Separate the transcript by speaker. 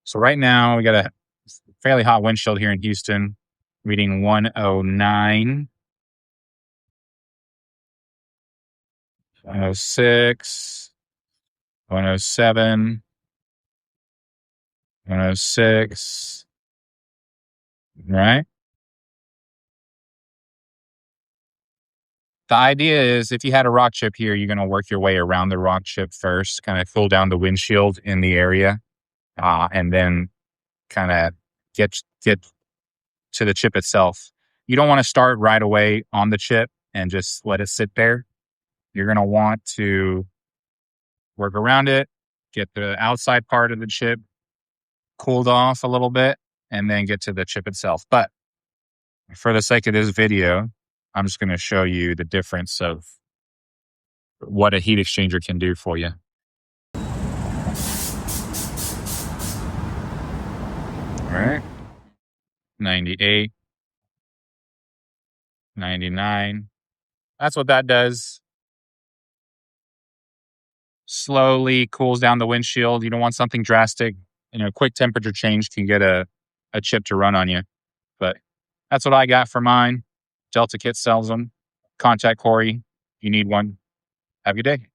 Speaker 1: So right now we got a fairly hot windshield here in Houston, reading 109, 106, 107, 106, right? The idea is if you had a rock chip here, you're going to work your way around the rock chip first, kind of cool down the windshield in the area, and then kind of get to the chip itself. You don't want to start right away on the chip and just let it sit there. You're going to want to work around it, get the outside part of the chip cooled off a little bit, and then get to the chip itself. But for the sake of this video, I'm just going to show you the difference of what a heat exchanger can do for you. All right. 98, 99. That's what that does. Slowly cools down the windshield. You don't want something drastic. Quick temperature change can get a chip to run on you. But that's what I got for mine. Delta Kit sells them. Contact Corey. You need one. Have a good day.